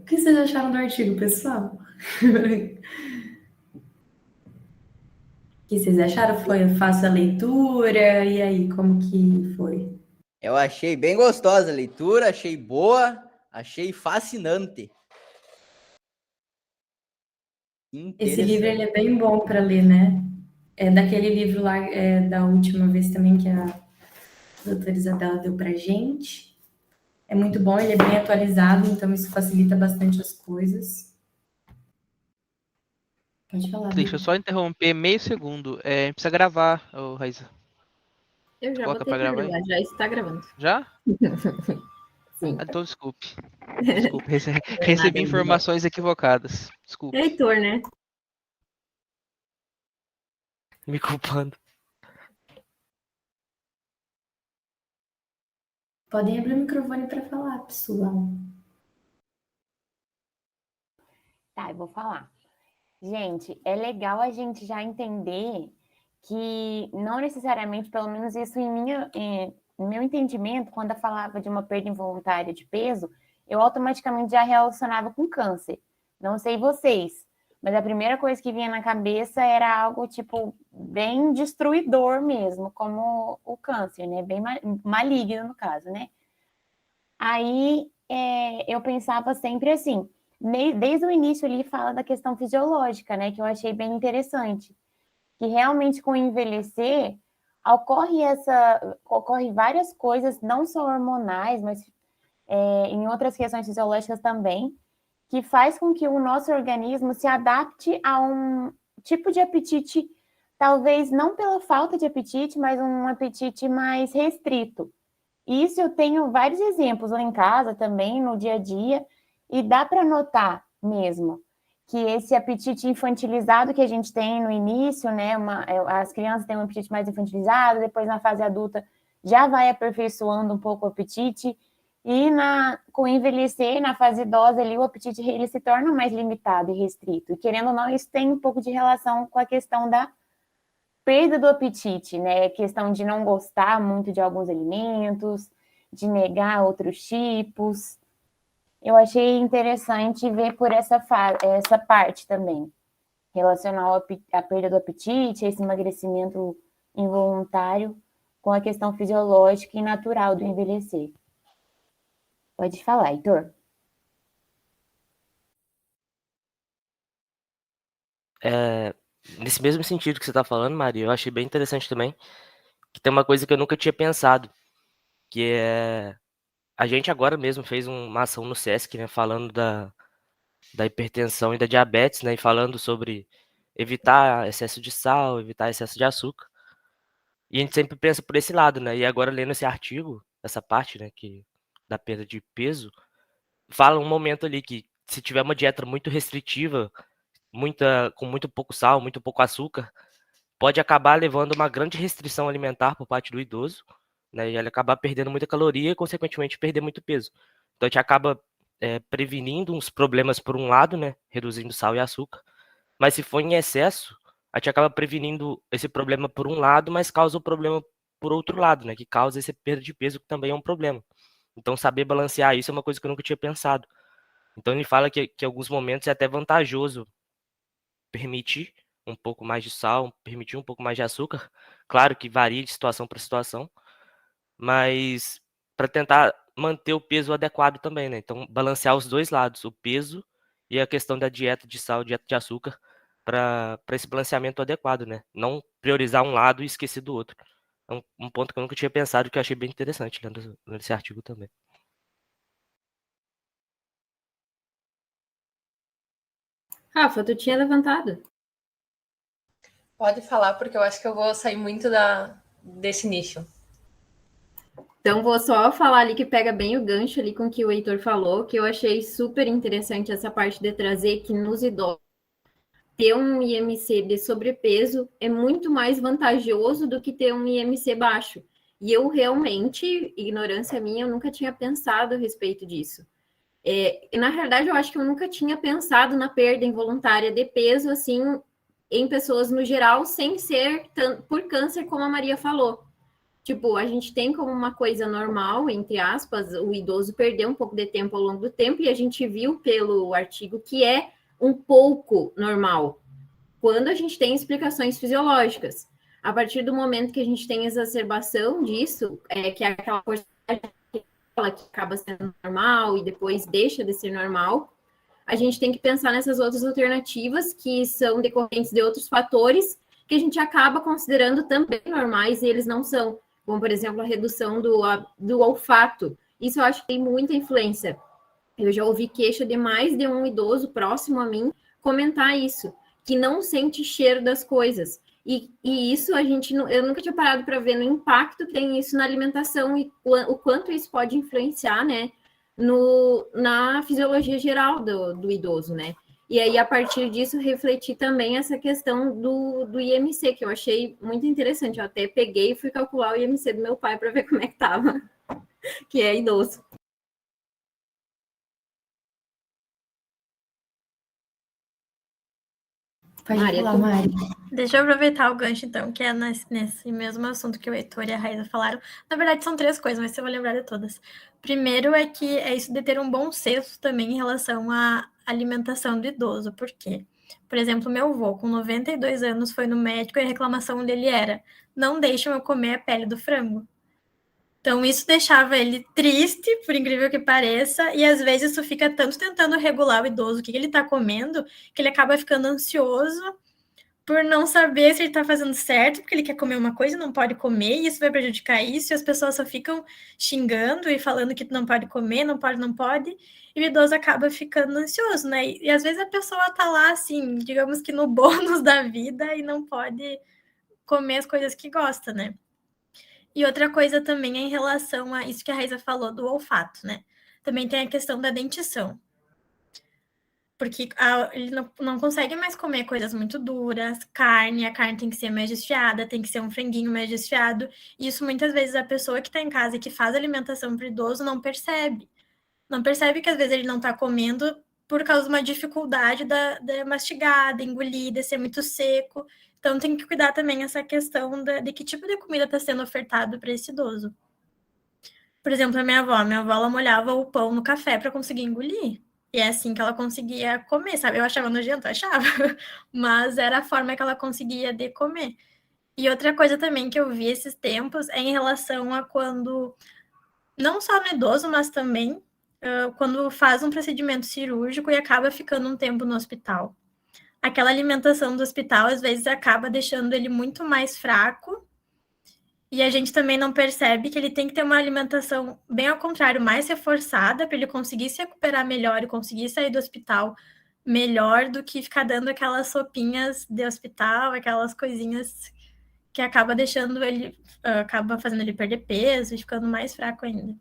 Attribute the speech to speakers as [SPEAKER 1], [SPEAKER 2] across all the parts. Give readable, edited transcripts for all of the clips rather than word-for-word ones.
[SPEAKER 1] O que vocês acharam do artigo, pessoal? O que vocês acharam? Foi fácil a leitura? E aí, como que foi?
[SPEAKER 2] Eu achei bem gostosa a leitura, achei boa, achei fascinante.
[SPEAKER 1] Esse livro ele
[SPEAKER 2] Interessante.
[SPEAKER 1] é bem bom para ler, né? É daquele livro lá da última vez também que a doutora Isabela deu pra gente. É muito bom, ele é bem atualizado, então isso facilita bastante as coisas. Pode falar,
[SPEAKER 3] Deixa eu
[SPEAKER 1] Vitor.
[SPEAKER 3] só interromper meio segundo. Precisa gravar, ô Raíssa.
[SPEAKER 4] Eu já
[SPEAKER 3] Coloca
[SPEAKER 4] botei
[SPEAKER 3] pra
[SPEAKER 4] pra
[SPEAKER 3] gravar aí.
[SPEAKER 4] gravar, já está gravando.
[SPEAKER 3] Já?
[SPEAKER 4] Sim.
[SPEAKER 3] Então desculpe. Desculpe,
[SPEAKER 4] Não é nada
[SPEAKER 3] recebi
[SPEAKER 4] ainda.
[SPEAKER 3] informações equivocadas. Desculpe.
[SPEAKER 4] Heitor, né?
[SPEAKER 3] Me culpando.
[SPEAKER 1] Podem abrir o microfone para falar, pessoal.
[SPEAKER 5] Tá, eu vou falar. Gente, é legal a gente já entender que não necessariamente, pelo menos isso no meu entendimento, quando eu falava de uma perda involuntária de peso, eu automaticamente já relacionava com câncer. Não sei vocês, mas a primeira coisa que vinha na cabeça era algo, tipo, bem destruidor mesmo, como o câncer, né? Bem maligno, no caso, né? Aí, eu pensava sempre assim, desde o início ali fala da questão fisiológica, né? Que eu achei bem interessante. Que realmente com o envelhecer ocorre várias coisas, não só hormonais, mas em outras questões fisiológicas também, que faz com que o nosso organismo se adapte a um tipo de apetite, talvez não pela falta de apetite, mas um apetite mais restrito. Isso eu tenho vários exemplos lá em casa também, no dia a dia, e dá para notar mesmo que esse apetite infantilizado que a gente tem no início, né? As crianças têm um apetite mais infantilizado, depois na fase adulta já vai aperfeiçoando um pouco o apetite, e com o envelhecer, na fase idosa ali, o apetite ele se torna mais limitado e restrito. E querendo ou não, isso tem um pouco de relação com a questão da perda do apetite, né? Questão de não gostar muito de alguns alimentos, de negar outros tipos. Eu achei interessante ver por essa parte também, relacionar a perda do apetite, esse emagrecimento involuntário, com a questão fisiológica e natural do envelhecer. Pode falar, Heitor.
[SPEAKER 6] Nesse mesmo sentido que você está falando, Maria, eu achei bem interessante também, que tem uma coisa que eu nunca tinha pensado, que é a gente agora mesmo fez uma ação no Sesc, né, falando da hipertensão e da diabetes, né, e falando sobre evitar excesso de sal, evitar excesso de açúcar. E a gente sempre pensa por esse lado, né? E agora lendo esse artigo, essa parte, né, que da perda de peso, fala um momento ali que se tiver uma dieta muito restritiva, com muito pouco sal, muito pouco açúcar, pode acabar levando uma grande restrição alimentar por parte do idoso, né? E ele acabar perdendo muita caloria e, consequentemente, perder muito peso. Então, a gente acaba prevenindo uns problemas por um lado, né? Reduzindo sal e açúcar. Mas se for em excesso, a gente acaba prevenindo esse problema por um lado, mas causa o problema por outro lado, né? Que causa essa perda de peso, que também é um problema. Então, saber balancear isso é uma coisa que eu nunca tinha pensado. Então, ele fala que em alguns momentos é até vantajoso permitir um pouco mais de sal, permitir um pouco mais de açúcar. Claro que varia de situação para situação, mas para tentar manter o peso adequado também, né? Então, balancear os dois lados, o peso e a questão da dieta de sal, dieta de açúcar, para esse balanceamento adequado, né? Não priorizar um lado e esquecer do outro. É um ponto que eu nunca tinha pensado, que eu achei bem interessante lendo esse artigo também.
[SPEAKER 4] Rafa, tu tinha levantado.
[SPEAKER 7] Pode falar, porque eu acho que eu vou sair muito desse nicho.
[SPEAKER 4] Então, vou só falar ali que pega bem o gancho ali com o que o Heitor falou, que eu achei super interessante essa parte de trazer que nos idosos ter um IMC de sobrepeso é muito mais vantajoso do que ter um IMC baixo. E eu realmente, ignorância minha, eu nunca tinha pensado a respeito disso. Na realidade, eu acho que eu nunca tinha pensado na perda involuntária de peso, assim, em pessoas no geral, sem ser por câncer, como a Maria falou. Tipo, a gente tem como uma coisa normal, entre aspas, o idoso perder um pouco de tempo ao longo do tempo, e a gente viu pelo artigo que é um pouco normal, quando a gente tem explicações fisiológicas. A partir do momento que a gente tem exacerbação disso, que é aquela porcentagem que acaba sendo normal e depois deixa de ser normal, a gente tem que pensar nessas outras alternativas que são decorrentes de outros fatores que a gente acaba considerando também normais e eles não são, como, por exemplo, a redução do olfato. Isso eu acho que tem muita influência. Eu já ouvi queixa de mais de um idoso próximo a mim comentar isso, que não sente cheiro das coisas. E isso eu nunca tinha parado para ver no impacto que tem isso na alimentação e o quanto isso pode influenciar, né, na fisiologia geral do idoso, né? E aí, a partir disso, refletir também essa questão do IMC, que eu achei muito interessante. Eu até peguei e fui calcular o IMC do meu pai para ver como é que tava, que é idoso.
[SPEAKER 1] Pode
[SPEAKER 4] Mari,
[SPEAKER 1] falar, Mari.
[SPEAKER 8] Deixa eu aproveitar o gancho, então, que é nesse mesmo assunto que o Heitor e a Raíssa falaram. Na verdade, são 3 coisas, mas eu vou lembrar de todas. Primeiro é que é isso de ter um bom senso também em relação à alimentação do idoso. Por quê? Por exemplo, meu avô, com 92 anos, foi no médico e a reclamação dele era: não deixam eu comer a pele do frango. Então, isso deixava ele triste, por incrível que pareça, e às vezes isso fica tanto tentando regular o idoso, o que ele está comendo, que ele acaba ficando ansioso por não saber se ele está fazendo certo, porque ele quer comer uma coisa e não pode comer, e isso vai prejudicar isso, e as pessoas só ficam xingando e falando que não pode comer, não pode, e o idoso acaba ficando ansioso, né? E às vezes a pessoa tá lá, assim, digamos que no bônus da vida e não pode comer as coisas que gosta, né? E outra coisa também é em relação a isso que a Raíssa falou do olfato, né? Também tem a questão da dentição. Porque ele não consegue mais comer coisas muito duras, a carne tem que ser mais desfiada, tem que ser um franguinho mais desfiado. E isso muitas vezes a pessoa que está em casa e que faz alimentação para o idoso não percebe. Não percebe que às vezes ele não está comendo por causa de uma dificuldade de mastigar, de engolir, de ser muito seco. Então tem que cuidar também essa questão de que tipo de comida está sendo ofertado para esse idoso. Por exemplo, a minha avó ela molhava o pão no café para conseguir engolir. E é assim que ela conseguia comer, sabe? Eu achava nojento, achava. Mas era a forma que ela conseguia de comer. E outra coisa também que eu vi esses tempos é em relação a quando, não só no idoso, mas também quando faz um procedimento cirúrgico e acaba ficando um tempo no hospital. Aquela alimentação do hospital, às vezes, acaba deixando ele muito mais fraco. E a gente também não percebe que ele tem que ter uma alimentação, bem ao contrário, mais reforçada, para ele conseguir se recuperar melhor e conseguir sair do hospital melhor do que ficar dando aquelas sopinhas de hospital, aquelas coisinhas que acaba deixando ele, acaba fazendo ele perder peso e ficando mais fraco ainda.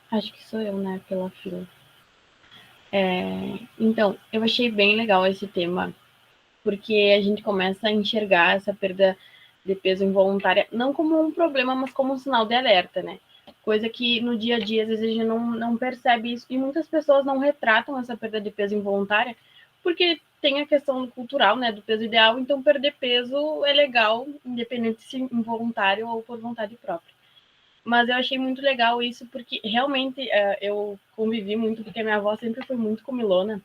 [SPEAKER 9] Acho que sou eu, né, pela fila. Então, eu achei bem legal esse tema, porque a gente começa a enxergar essa perda de peso involuntária não como um problema, mas como um sinal de alerta, né? Coisa que no dia a dia, às vezes, a gente não percebe isso, e muitas pessoas não retratam essa perda de peso involuntária, porque tem a questão cultural, né, do peso ideal, então perder peso é legal, independente se involuntário ou por vontade própria. Mas eu achei muito legal isso, porque realmente eu convivi muito, porque a minha avó sempre foi muito comilona,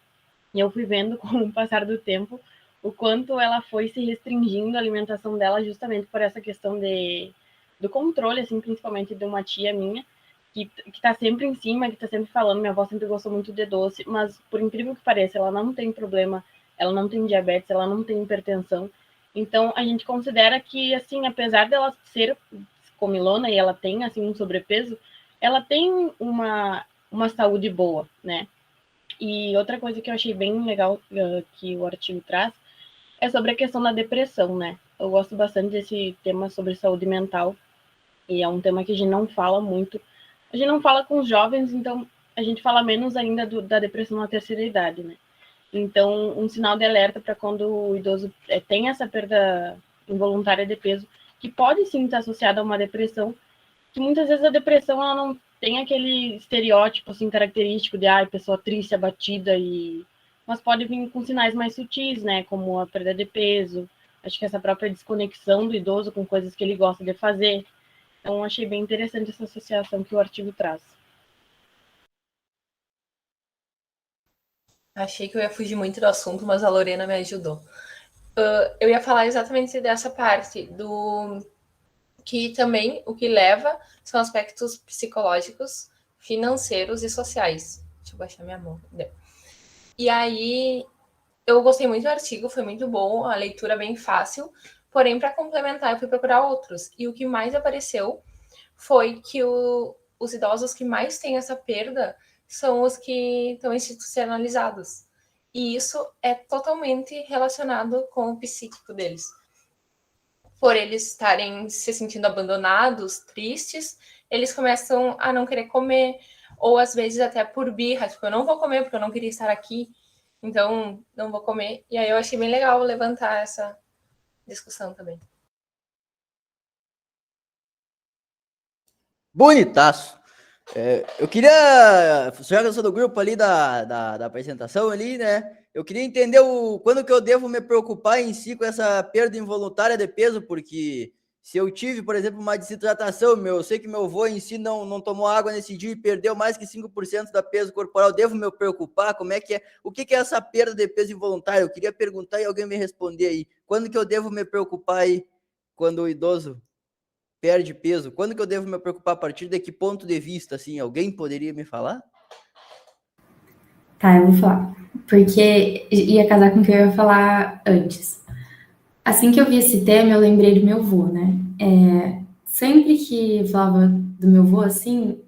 [SPEAKER 9] e eu fui vendo com o passar do tempo o quanto ela foi se restringindo a alimentação dela justamente por essa questão do controle, assim, principalmente de uma tia minha, que tá sempre em cima, que tá sempre falando, minha avó sempre gostou muito de doce, mas por incrível que pareça, ela não tem problema, ela não tem diabetes, ela não tem hipertensão. Então, a gente considera que, assim, apesar dela ser comilona e ela tem, assim, um sobrepeso, ela tem uma saúde boa, né? E outra coisa que eu achei bem legal que o artigo traz é sobre a questão da depressão, né? Eu gosto bastante desse tema sobre saúde mental e é um tema que a gente não fala muito. A gente não fala com os jovens, então a gente fala menos ainda da depressão na terceira idade, né? Então, um sinal de alerta para quando o idoso tem essa perda involuntária de peso, que pode sim estar associada a uma depressão, que muitas vezes a depressão ela não tem aquele estereótipo assim, característico de pessoa triste, abatida, mas pode vir com sinais mais sutis, né? Como a perda de peso, Acho que essa própria desconexão do idoso com coisas que ele gosta de fazer. Então, achei bem interessante essa associação que o artigo traz.
[SPEAKER 7] Achei que eu ia fugir muito do assunto, mas a Lorena me ajudou. Eu ia falar exatamente dessa parte do que também o que leva são aspectos psicológicos, financeiros e sociais. Deixa eu baixar minha mão. E aí, eu gostei muito do artigo, foi muito bom, a leitura bem fácil, porém, para complementar, eu fui procurar outros. E o que mais apareceu foi que os idosos que mais têm essa perda são os que estão institucionalizados. E isso é totalmente relacionado com o psíquico deles. Por eles estarem se sentindo abandonados, tristes, eles começam a não querer comer, ou às vezes até por birra, tipo, eu não vou comer porque eu não queria estar aqui, então não vou comer. E aí eu achei bem legal levantar essa discussão também.
[SPEAKER 2] Bonitaço. Eu queria, já que eu sou do grupo ali da apresentação ali, né? Eu queria entender quando que eu devo me preocupar em si com essa perda involuntária de peso, porque se eu tive, por exemplo, uma desidratação, eu sei que meu avô em si não tomou água nesse dia e perdeu mais que 5% da peso corporal, devo me preocupar? Como é que é? O que é essa perda de peso involuntária? Eu queria perguntar e alguém me responder aí. Quando que eu devo me preocupar aí quando o idoso perde peso? Quando que eu devo me preocupar? A partir de que ponto de vista, assim? Alguém poderia me falar?
[SPEAKER 1] Tá, eu vou falar. Porque ia casar com o que eu ia falar antes. Assim que eu vi esse tema, eu lembrei do meu avô, né? Sempre que eu falava do meu avô, assim,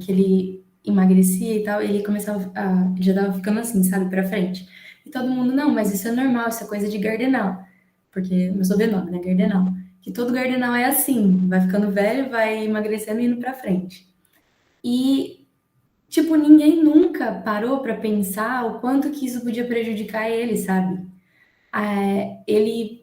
[SPEAKER 1] que ele emagrecia e tal, ele começava já tava ficando assim, sabe, pra frente. E todo mundo, não, mas isso é normal, isso é coisa de gardenal. Porque meu sobrenome, né, gardenal. Que todo gardenal é assim, vai ficando velho, vai emagrecendo e indo pra frente. E, tipo, ninguém nunca parou pra pensar o quanto que isso podia prejudicar ele, sabe? Ele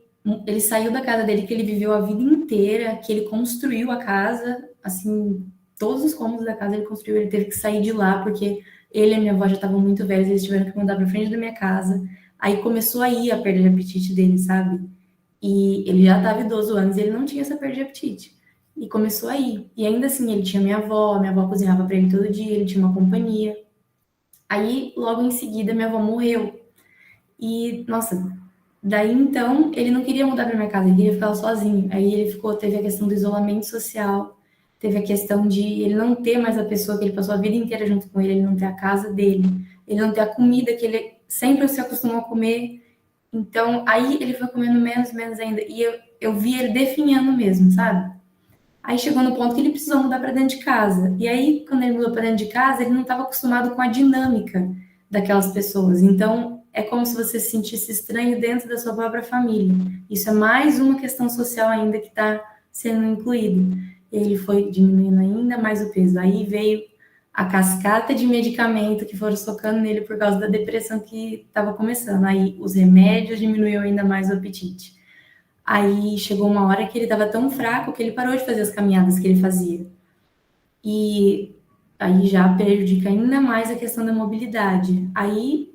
[SPEAKER 1] saiu da casa dele que ele viveu a vida inteira, que ele construiu a casa, assim, todos os cômodos da casa ele construiu, ele teve que sair de lá porque ele e a minha avó já estavam muito velhos, eles tiveram que mudar pra frente da minha casa. Aí começou aí a perda de apetite dele, sabe? E ele já estava idoso antes e ele não tinha essa perda de apetite. E começou aí. E ainda assim, ele tinha minha avó cozinhava para ele todo dia, ele tinha uma companhia. Aí, logo em seguida, minha avó morreu. E, nossa, daí então, ele não queria mudar para minha casa, ele queria ficar sozinho. Aí ele teve a questão do isolamento social, teve a questão de ele não ter mais a pessoa que ele passou a vida inteira junto com ele não ter a casa dele, ele não ter a comida que ele sempre se acostumou a comer. Então, aí ele foi comendo menos ainda. E eu vi ele definhando mesmo, sabe? Aí chegou no ponto que ele precisou mudar para dentro de casa. E aí, quando ele mudou para dentro de casa, ele não estava acostumado com a dinâmica daquelas pessoas. Então, é como se você se sentisse estranho dentro da sua própria família. Isso é mais uma questão social ainda que está sendo incluída. Ele foi diminuindo ainda mais o peso. Aí veio a cascata de medicamento que foram socando nele por causa da depressão que estava começando. Aí os remédios diminuíam ainda mais o apetite. Aí chegou uma hora que ele estava tão fraco que ele parou de fazer as caminhadas que ele fazia. E aí já prejudica ainda mais a questão da mobilidade. Aí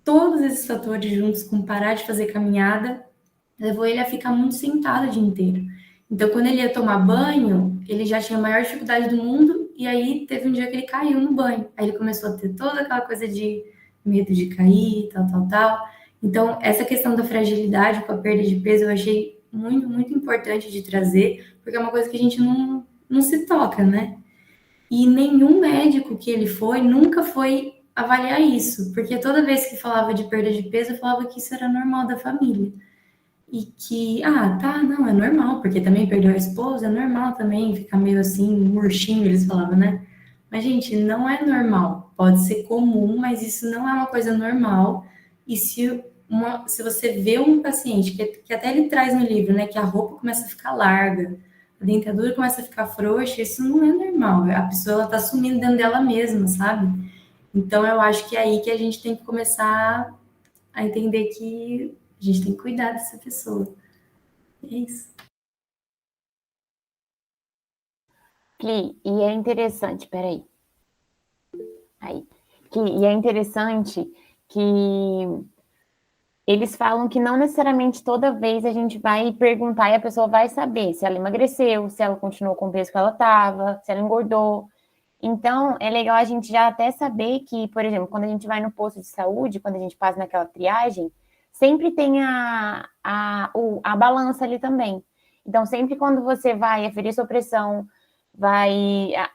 [SPEAKER 1] todos esses fatores juntos com parar de fazer caminhada levou ele a ficar muito sentado o dia inteiro. Então, quando ele ia tomar banho, ele já tinha a maior dificuldade do mundo, e aí teve um dia que ele caiu no banho. Aí ele começou a ter toda aquela coisa de medo de cair, tal. Então, essa questão da fragilidade com a perda de peso eu achei muito, muito importante de trazer, porque é uma coisa que a gente não se toca, né? E nenhum médico que ele foi nunca foi avaliar isso, porque toda vez que falava de perda de peso, eu falava que isso era normal da família. E que, não, é normal, porque também perdeu a esposa, é normal também ficar meio assim, murchinho, eles falavam, né? Mas, gente, não é normal. Pode ser comum, mas isso não é uma coisa normal. E se você vê um paciente, que até ele traz no livro, né, que a roupa começa a ficar larga, a dentadura começa a ficar frouxa, isso não é normal. A pessoa, ela tá sumindo dentro dela mesma, sabe? Então, eu acho que é aí que a gente tem que começar a entender que a gente tem que cuidar dessa pessoa. É isso.
[SPEAKER 5] Cli, e é interessante, peraí. Aí. E é interessante que eles falam que não necessariamente toda vez a gente vai perguntar e a pessoa vai saber se ela emagreceu, se ela continuou com o peso que ela estava, se ela engordou. Então, é legal a gente já até saber que, por exemplo, quando a gente vai no posto de saúde, quando a gente passa naquela triagem, sempre tem a balança ali também. Então, sempre quando você vai aferir sua pressão,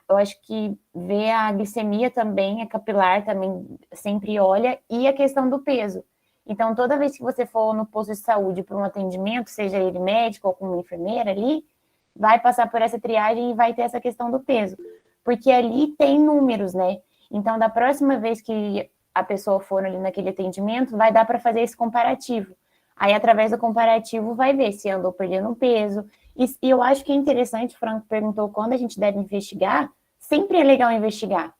[SPEAKER 5] eu acho que ver a glicemia também, a capilar também sempre olha, e a questão do peso. Então, toda vez que você for no posto de saúde para um atendimento, seja ele médico ou com uma enfermeira ali, vai passar por essa triagem e vai ter essa questão do peso. Porque ali tem números, né? Então, da próxima vez que a pessoa for ali naquele atendimento, vai dar para fazer esse comparativo. Aí, através do comparativo, vai ver se andou perdendo peso. E eu acho que é interessante, o Franco perguntou quando a gente deve investigar. Sempre é legal investigar.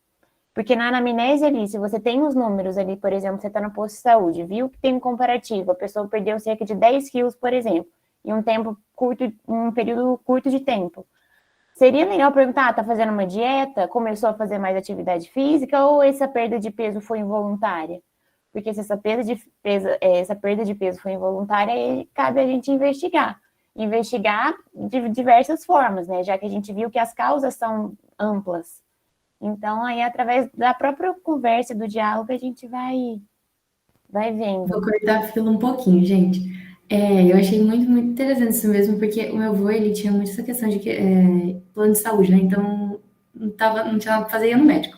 [SPEAKER 5] Porque na anamnese ali, se você tem os números ali, por exemplo, você está no posto de saúde, viu que tem um comparativo, a pessoa perdeu cerca de 10 quilos, por exemplo, em um período curto de tempo. Seria legal perguntar, tá fazendo uma dieta? Começou a fazer mais atividade física? Ou essa perda de peso foi involuntária? Porque se essa perda de peso foi involuntária, aí cabe a gente investigar. Investigar de diversas formas, né? Já que a gente viu que as causas são amplas. Então, aí, através da própria conversa, do diálogo, a gente vai vendo.
[SPEAKER 1] Vou cortar a fila um pouquinho, gente. Eu achei muito, muito interessante isso mesmo, porque o meu avô, ele tinha muito essa questão de plano de saúde, né? Então, não tinha nada pra fazer, ia no médico.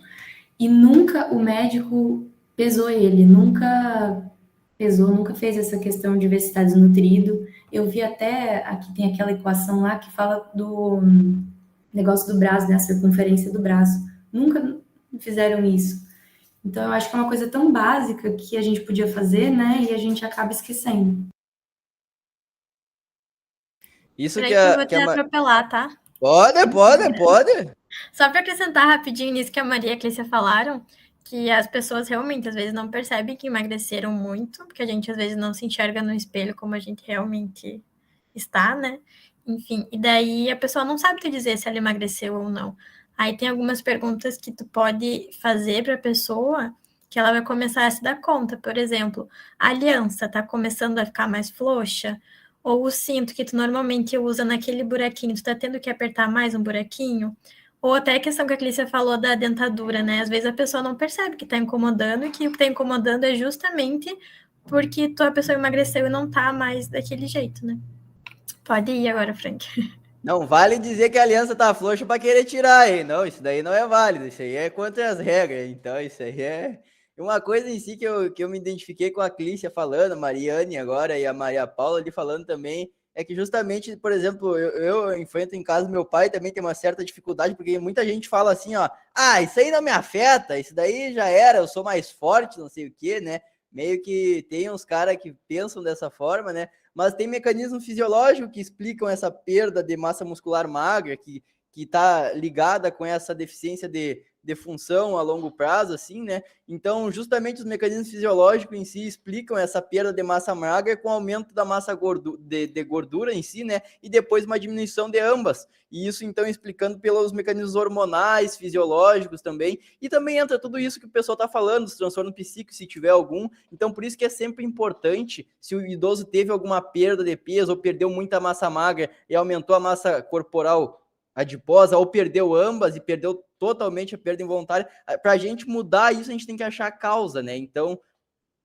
[SPEAKER 1] E nunca o médico pesou ele, nunca pesou, nunca fez essa questão de ver se está desnutrido. Eu vi até, aqui tem aquela equação lá que fala do negócio do braço, né? A circunferência do braço. Nunca fizeram isso. Então, eu acho que é uma coisa tão básica que a gente podia fazer, né? E a gente acaba esquecendo.
[SPEAKER 2] Isso
[SPEAKER 8] Peraí
[SPEAKER 2] que
[SPEAKER 8] que eu
[SPEAKER 2] a,
[SPEAKER 8] vou
[SPEAKER 2] que
[SPEAKER 8] te
[SPEAKER 2] a Ma-
[SPEAKER 8] atropelar, tá?
[SPEAKER 2] Pode.
[SPEAKER 8] Só para acrescentar rapidinho nisso que a Maria e a Clícia falaram, que as pessoas realmente às vezes não percebem que emagreceram muito, porque a gente às vezes não se enxerga no espelho como a gente realmente está, né? Enfim, e daí a pessoa não sabe te dizer se ela emagreceu ou não. Aí tem algumas perguntas que tu pode fazer para a pessoa que ela vai começar a se dar conta. Por exemplo, a aliança tá começando a ficar mais frouxa? Ou o cinto que tu normalmente usa naquele buraquinho, tu tá tendo que apertar mais um buraquinho? Ou até a questão que a Clícia falou da dentadura, né? Às vezes a pessoa não percebe que tá incomodando e que o que tá incomodando é justamente porque a pessoa emagreceu e não tá mais daquele jeito, né? Pode ir agora, Frank.
[SPEAKER 2] Não vale dizer que a aliança tá frouxa para querer tirar, hein? Não, isso daí não é válido. Isso aí é contra as regras. Então, isso aí é uma coisa em si que eu me identifiquei com a Clícia falando, a Mariane agora e a Maria Paula ali falando também. É que justamente, por exemplo, eu enfrento em casa, meu pai também tem uma certa dificuldade, porque muita gente fala assim, ó, isso aí não me afeta, isso daí já era, eu sou mais forte, não sei o quê, né? Meio que tem uns caras que pensam dessa forma, né? Mas tem mecanismo fisiológico que explicam essa perda de massa muscular magra, que está ligada com essa deficiência de função a longo prazo, assim, né? Então, justamente os mecanismos fisiológicos em si explicam essa perda de massa magra com aumento da massa de gordura em si, né? E depois uma diminuição de ambas. E isso, então, explicando pelos mecanismos hormonais, fisiológicos também. E também entra tudo isso que o pessoal está falando, os transtornos psíquicos, se tiver algum. Então, por isso que é sempre importante, se o idoso teve alguma perda de peso ou perdeu muita massa magra e aumentou a massa corporal adiposa, ou perdeu ambas e perdeu totalmente a perda involuntária, para a gente mudar isso, a gente tem que achar a causa, né? Então,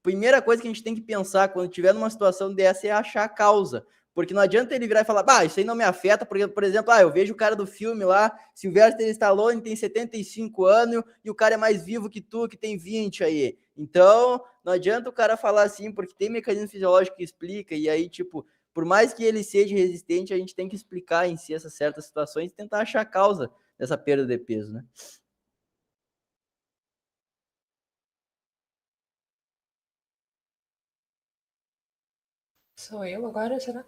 [SPEAKER 2] primeira coisa que a gente tem que pensar quando tiver numa situação dessa é achar a causa. Porque não adianta ele virar e falar, isso aí não me afeta, porque, por exemplo, eu vejo o cara do filme lá, Sylvester Stallone tem 75 anos e o cara é mais vivo que tu, que tem 20 aí. Então, não adianta o cara falar assim, porque tem mecanismo fisiológico que explica, e aí, tipo, por mais que ele seja resistente, a gente tem que explicar em si essas certas situações e tentar achar a causa dessa perda de peso, né?
[SPEAKER 7] Sou eu agora, será?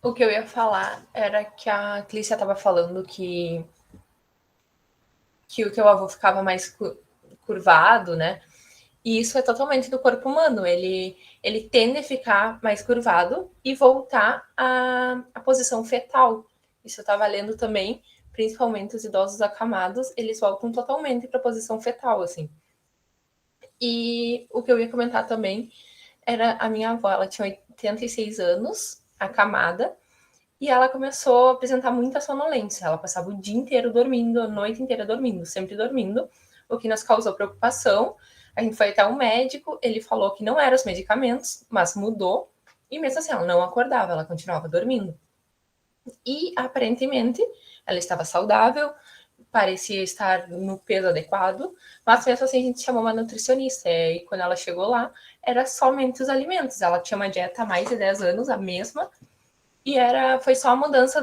[SPEAKER 7] O que eu ia falar era que a Clícia estava falando que o teu avô ficava mais curvado, né? E isso é totalmente do corpo humano. Ele tende a ficar mais curvado e voltar à posição fetal. Isso eu estava lendo também, principalmente os idosos acamados, eles voltam totalmente para a posição fetal, assim. E o que eu ia comentar também era a minha avó, ela tinha 86 anos, acamada, e ela começou a apresentar muita sonolência. Ela passava o dia inteiro dormindo, a noite inteira dormindo, sempre dormindo, o que nos causou preocupação. A gente foi até um médico, ele falou que não eram os medicamentos, mas mudou, e mesmo assim ela não acordava, ela continuava dormindo. E aparentemente ela estava saudável, parecia estar no peso adequado, mas mesmo assim a gente chamou uma nutricionista, e quando ela chegou lá, era somente os alimentos. Ela tinha uma dieta há mais de 10 anos, a mesma, e foi só a mudança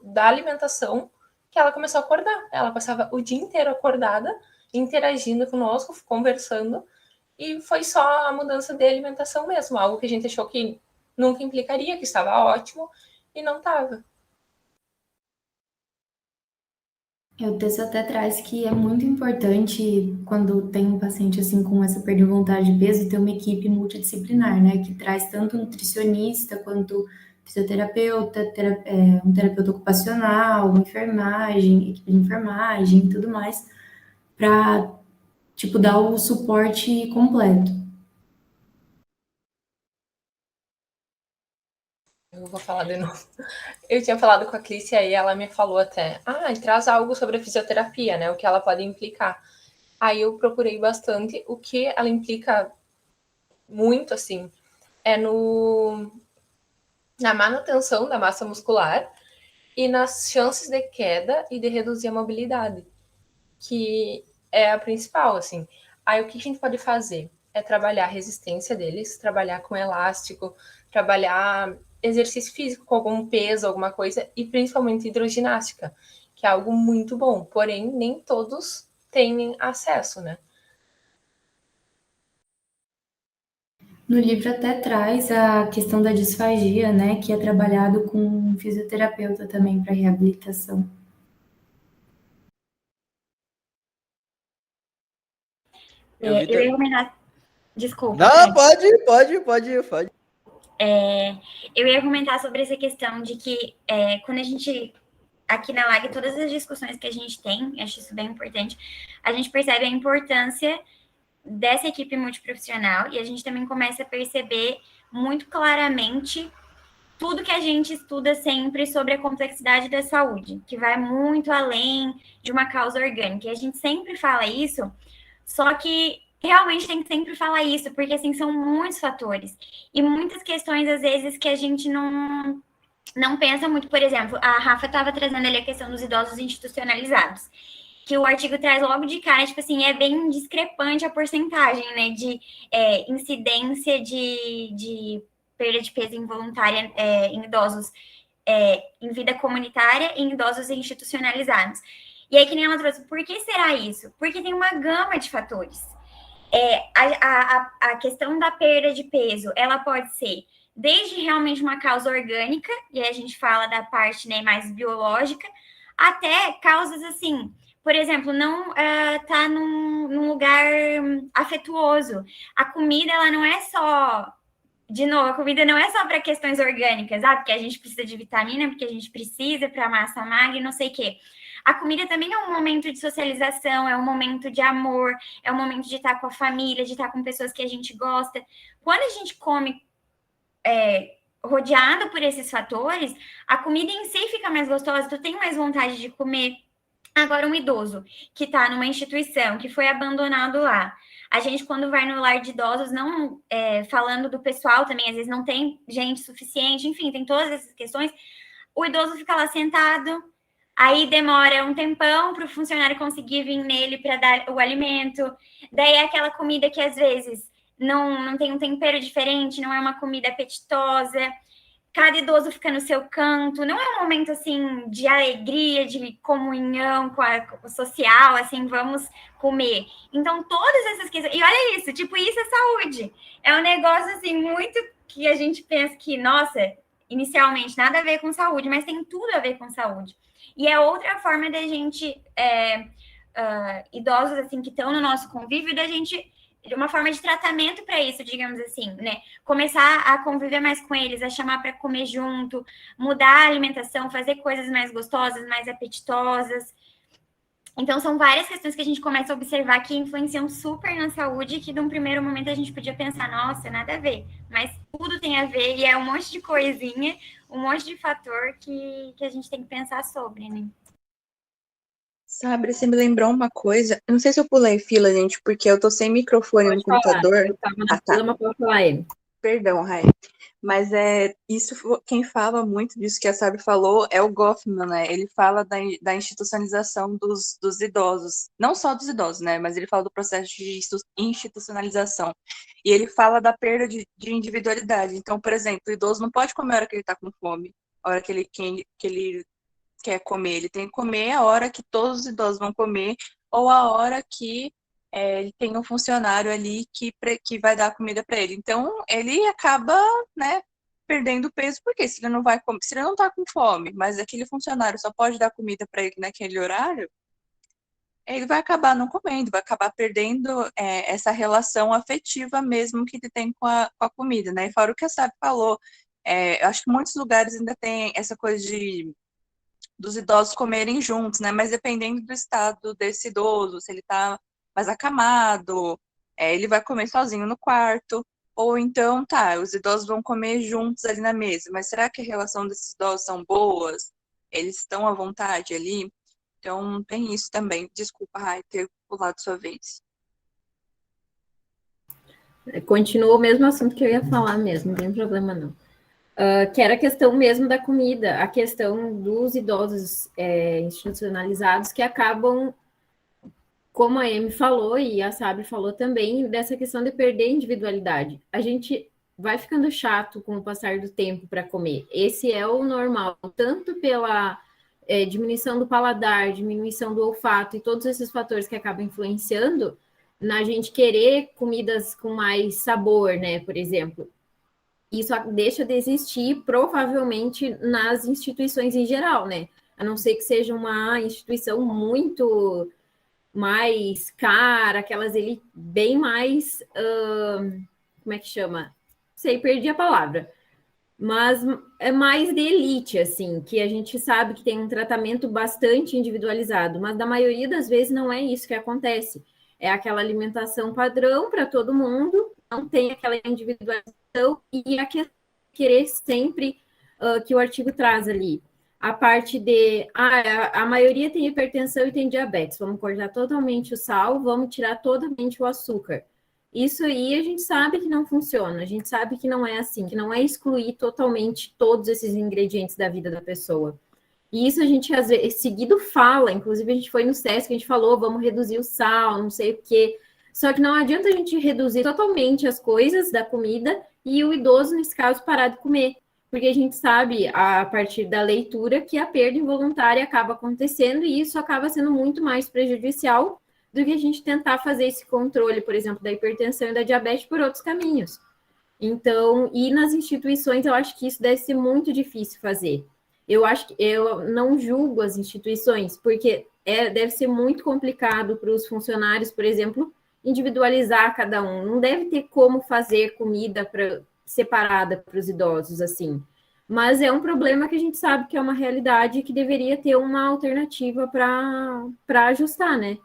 [SPEAKER 7] da alimentação que ela começou a acordar. Ela passava o dia inteiro acordada, interagindo conosco, conversando, e foi só a mudança de alimentação mesmo, algo que a gente achou que nunca implicaria, que estava ótimo, e não estava.
[SPEAKER 1] O texto até traz que é muito importante, quando tem um paciente assim com essa perda de vontade de peso, ter uma equipe multidisciplinar, né? Que traz tanto nutricionista quanto fisioterapeuta, um terapeuta ocupacional, enfermagem, equipe de enfermagem e tudo mais, para, tipo, dar o suporte completo.
[SPEAKER 7] Eu vou falar de novo. Eu tinha falado com a Clícia e ela me falou até, traz algo sobre a fisioterapia, né? O que ela pode implicar. Aí eu procurei bastante. O que ela implica muito, assim, é na manutenção da massa muscular e nas chances de queda e de reduzir a mobilidade, que é a principal, assim. Aí o que a gente pode fazer? É trabalhar a resistência deles, trabalhar com elástico, trabalhar exercício físico com algum peso, alguma coisa, e principalmente hidroginástica, que é algo muito bom, porém nem todos têm acesso, né?
[SPEAKER 1] No livro até traz a questão da disfagia, né, que é trabalhado com um fisioterapeuta também para reabilitação.
[SPEAKER 2] Eu
[SPEAKER 10] Eu ia comentar. Desculpa.
[SPEAKER 2] Não, pode.
[SPEAKER 10] Eu ia comentar sobre essa questão de que quando a gente, aqui na LAG, todas as discussões que a gente tem, acho isso bem importante, a gente percebe a importância dessa equipe multiprofissional e a gente também começa a perceber muito claramente tudo que a gente estuda sempre sobre a complexidade da saúde, que vai muito além de uma causa orgânica. E a gente sempre fala isso, só que realmente tem que sempre falar isso, porque assim são muitos fatores e muitas questões às vezes que a gente não pensa muito. Por exemplo, a Rafa estava trazendo ali a questão dos idosos institucionalizados, que o artigo traz logo de cara, tipo assim, é bem discrepante a porcentagem, né, de incidência de perda de peso involuntária em idosos em vida comunitária e em idosos institucionalizados. E aí, que nem ela trouxe, por que será isso? Porque tem uma gama de fatores. A questão da perda de peso, ela pode ser desde realmente uma causa orgânica, e aí a gente fala da parte, né, mais biológica, até causas assim, por exemplo, não tá num lugar afetuoso. A comida, ela não é só, de novo, a comida não é só para questões orgânicas, porque a gente precisa de vitamina, porque a gente precisa para massa magra e não sei o quê. A comida também é um momento de socialização, é um momento de amor, é um momento de estar com a família, de estar com pessoas que a gente gosta. Quando a gente come rodeado por esses fatores, a comida em si fica mais gostosa, tu tem mais vontade de comer. Agora, um idoso que está numa instituição, que foi abandonado lá, a gente, quando vai no lar de idosos, não falando do pessoal também, às vezes não tem gente suficiente, enfim, tem todas essas questões, o idoso fica lá sentado, aí demora um tempão para o funcionário conseguir vir nele para dar o alimento, daí é aquela comida que às vezes não tem um tempero diferente, não é uma comida apetitosa, cada idoso fica no seu canto, não é um momento, assim, de alegria, de comunhão com a social, assim, vamos comer. Então, todas essas questões... E olha isso, tipo, isso é saúde. É um negócio, assim, muito que a gente pensa que, nossa, inicialmente nada a ver com saúde, mas tem tudo a ver com saúde. E é outra forma da gente, idosos, assim, que estão no nosso convívio, da gente... de uma forma de tratamento para isso, digamos assim, né? Começar a conviver mais com eles, a chamar para comer junto, mudar a alimentação, fazer coisas mais gostosas, mais apetitosas. Então, são várias questões que a gente começa a observar que influenciam super na saúde, que num primeiro momento a gente podia pensar, nossa, nada a ver. Mas tudo tem a ver e é um monte de coisinha, um monte de fator que a gente tem que pensar sobre, né?
[SPEAKER 11] Sabe, você me lembrou uma coisa. Eu não sei se eu pulei fila, gente, porque eu tô sem microfone no
[SPEAKER 4] Pode falar.
[SPEAKER 11] computador.
[SPEAKER 4] Eu tava na
[SPEAKER 11] Ah, tá.
[SPEAKER 4] fila, mas pode falar ele.
[SPEAKER 11] Perdão, Rai. Mas quem fala muito disso que a Sabe falou é o Goffman, né? Ele fala da institucionalização dos idosos. Não só dos idosos, né? Mas ele fala do processo de institucionalização. E ele fala da perda de individualidade. Então, por exemplo, o idoso não pode comer a hora que ele tá com fome, a hora que ele quer comer. Ele tem que comer a hora que todos os idosos vão comer, ou a hora que ele tem um funcionário ali que vai dar comida para ele. Então, ele acaba, né, perdendo peso, porque se ele não vai comer, se ele não tá com fome, mas aquele funcionário só pode dar comida para ele naquele horário, ele vai acabar não comendo, vai acabar perdendo essa relação afetiva mesmo que ele tem com a comida, né? E fora o que a Sabe falou, eu acho que muitos lugares ainda tem essa coisa dos idosos comerem juntos, né? Mas dependendo do estado desse idoso, se ele tá mais acamado, ele vai comer sozinho no quarto, ou então, tá, os idosos vão comer juntos ali na mesa, mas será que a relação desses idosos são boas? Eles estão à vontade ali? Então, tem isso também. Desculpa, Rai, ter pulado sua vez.
[SPEAKER 4] Continua o mesmo assunto que eu ia falar mesmo, não tem problema não. Que era a questão mesmo da comida, a questão dos idosos institucionalizados que acabam, como a Amy falou e a Sabre falou também, dessa questão de perder individualidade. A gente vai ficando chato com o passar do tempo para comer. Esse é o normal, tanto pela diminuição do paladar, diminuição do olfato e todos esses fatores que acabam influenciando na gente querer comidas com mais sabor, né, por exemplo. Isso deixa de existir, provavelmente, nas instituições em geral, né? A não ser que seja uma instituição muito mais cara, aquelas ali bem mais. Como é que chama? Sei, perdi a palavra. Mas é mais de elite, assim, que a gente sabe que tem um tratamento bastante individualizado, mas da maioria das vezes não é isso que acontece. É aquela alimentação padrão para todo mundo, não tem aquela individualização e querer sempre que o artigo traz ali. A parte de a maioria tem hipertensão e tem diabetes, vamos cortar totalmente o sal, vamos tirar totalmente o açúcar. Isso aí a gente sabe que não funciona, a gente sabe que não é assim, que não é excluir totalmente todos esses ingredientes da vida da pessoa. E isso a gente, às vezes, seguido fala, inclusive a gente foi no SESC, a gente falou, vamos reduzir o sal, não sei o quê. Só que não adianta a gente reduzir totalmente as coisas da comida e o idoso, nesse caso, parar de comer. Porque a gente sabe, a partir da leitura, que a perda involuntária acaba acontecendo e isso acaba sendo muito mais prejudicial do que a gente tentar fazer esse controle, por exemplo, da hipertensão e da diabetes por outros caminhos. Então, e nas instituições, eu acho que isso deve ser muito difícil fazer. Eu acho que eu não julgo as instituições, porque deve ser muito complicado para os funcionários, por exemplo, individualizar cada um. Não deve ter como fazer comida separada para os idosos, assim. Mas é um problema que a gente sabe que é uma realidade e que deveria ter uma alternativa para ajustar, né?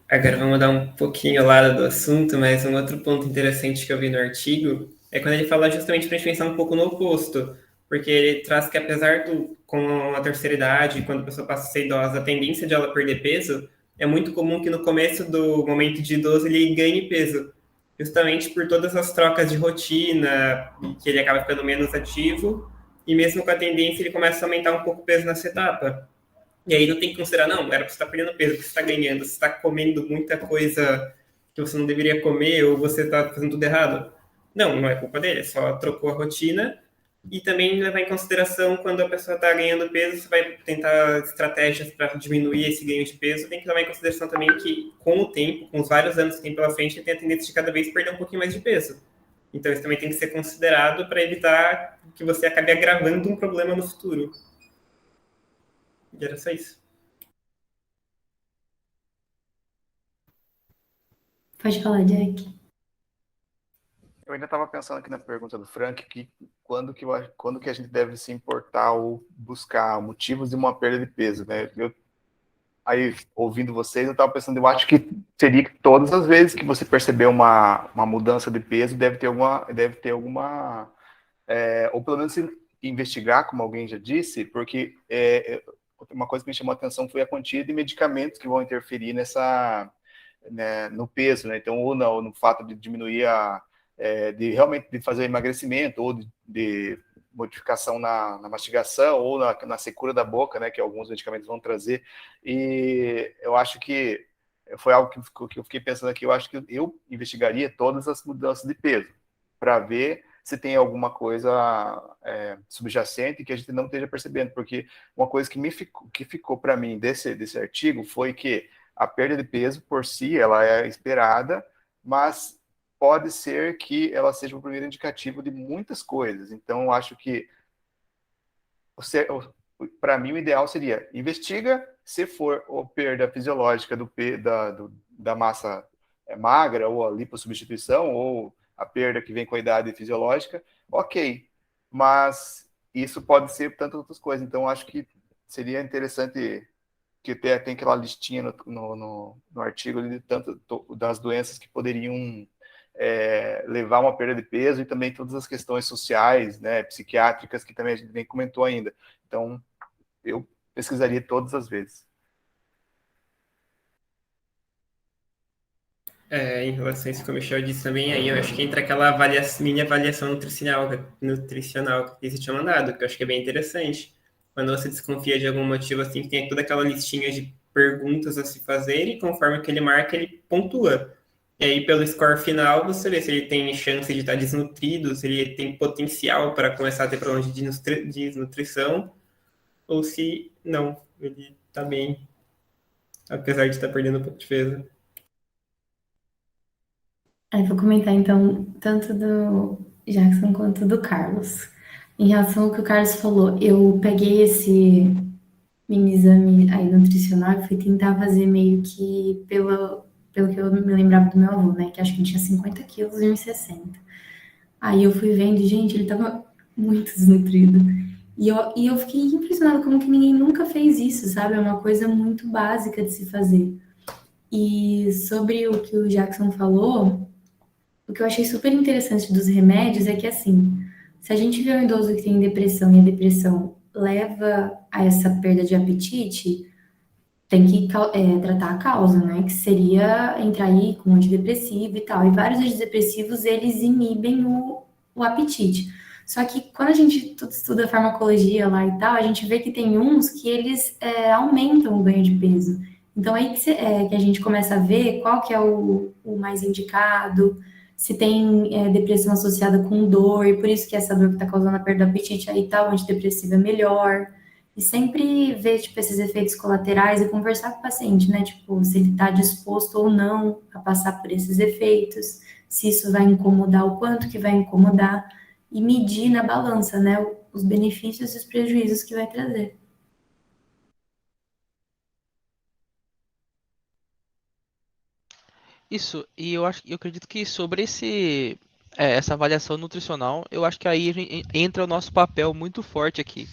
[SPEAKER 12] Agora vamos mudar um pouquinho o lado do assunto, mas um outro ponto interessante que eu vi no artigo é quando ele fala justamente para a gente pensar um pouco no oposto, porque ele traz que apesar com a terceira idade, quando a pessoa passa a ser idosa, a tendência de ela perder peso, é muito comum que no começo do momento de idoso ele ganhe peso, justamente por todas as trocas de rotina, que ele acaba ficando menos ativo, e mesmo com a tendência ele começa a aumentar um pouco o peso nessa etapa. E aí não tem que considerar, não, era porque você está perdendo peso, que você está ganhando, você está comendo muita coisa que você não deveria comer ou você está fazendo tudo errado. Não, não é culpa dele, só trocou a rotina. E também levar em consideração quando a pessoa está ganhando peso, você vai tentar estratégias para diminuir esse ganho de peso. Tem que levar em consideração também que, com o tempo, com os vários anos que tem pela frente, ele tem a tendência de cada vez perder um pouquinho mais de peso. Então, isso também tem que ser considerado para evitar que você acabe agravando um problema no futuro. E era só isso.
[SPEAKER 1] Pode falar, Jack.
[SPEAKER 13] Eu ainda estava pensando aqui na pergunta do Frank, que quando que a gente deve se importar ou buscar motivos de uma perda de peso, né? Aí, ouvindo vocês, eu estava pensando, eu acho que seria que todas as vezes que você perceber uma mudança de peso, deve ter alguma ou pelo menos investigar, como alguém já disse, porque uma coisa que me chamou a atenção foi a quantia de medicamentos que vão interferir né, no peso, né? Então, ou no fato de diminuir de realmente de fazer emagrecimento, ou de modificação na mastigação, ou na secura da boca, né, que alguns medicamentos vão trazer. E eu acho que foi algo que eu fiquei pensando aqui, eu acho que eu investigaria todas as mudanças de peso, para ver se tem alguma coisa subjacente que a gente não esteja percebendo, porque uma coisa que ficou para mim desse artigo foi que a perda de peso, por si, ela é esperada, mas pode ser que ela seja o primeiro indicativo de muitas coisas. Então, eu acho que, para mim, o ideal seria investiga se for a perda fisiológica da massa magra, ou a lipossubstituição, ou a perda que vem com a idade fisiológica, ok. Mas isso pode ser tantas outras coisas. Então, acho que seria interessante que tem aquela listinha no artigo de das doenças que poderiam levar a uma perda de peso, e também todas as questões sociais, né, psiquiátricas, que também a gente nem comentou ainda. Então, eu pesquisaria todas as vezes.
[SPEAKER 12] Em relação a isso que o Michel disse também, aí eu acho que entra aquela mini avaliação nutricional que você tinha mandado, que eu acho que é bem interessante. Quando você desconfia de algum motivo, assim, tem toda aquela listinha de perguntas a se fazer, e conforme que ele marca, ele pontua. E aí, pelo score final, você vê se ele tem chance de estar desnutrido, se ele tem potencial para começar a ter problemas de desnutrição, ou se não, ele está bem, apesar de estar perdendo um pouco de peso.
[SPEAKER 1] Vou comentar, então, tanto do Jackson quanto do Carlos. Em relação ao que o Carlos falou, eu peguei esse mini exame aí nutricional e fui tentar fazer meio que pelo que eu me lembrava do meu avô, né? Que acho que ele tinha 50 quilos e 1,60. Aí eu fui vendo, gente, ele tava muito desnutrido. E eu fiquei impressionada como que ninguém nunca fez isso, sabe? É uma coisa muito básica de se fazer. E sobre o que o Jackson falou, o que eu achei super interessante dos remédios é que, assim, se a gente vê um idoso que tem depressão e a depressão leva a essa perda de apetite, tem que tratar a causa, né? Que seria entrar aí com antidepressivo e tal. E vários antidepressivos, eles inibem o apetite. Só que quando a gente estuda farmacologia lá e tal, a gente vê que tem uns que eles aumentam o ganho de peso. Então, aí que a gente começa a ver qual que é o mais indicado, se tem depressão associada com dor, e por isso que essa dor que está causando a perda do apetite, aí tal, antidepressivo é melhor. E sempre ver, tipo, esses efeitos colaterais e conversar com o paciente, né? Tipo, se ele está disposto ou não a passar por esses efeitos, se isso vai incomodar, o quanto que vai incomodar, e medir na balança, né? Os benefícios e os prejuízos que vai trazer.
[SPEAKER 3] Isso, e eu acredito que sobre essa avaliação nutricional, eu acho que aí entra o nosso papel muito forte aqui.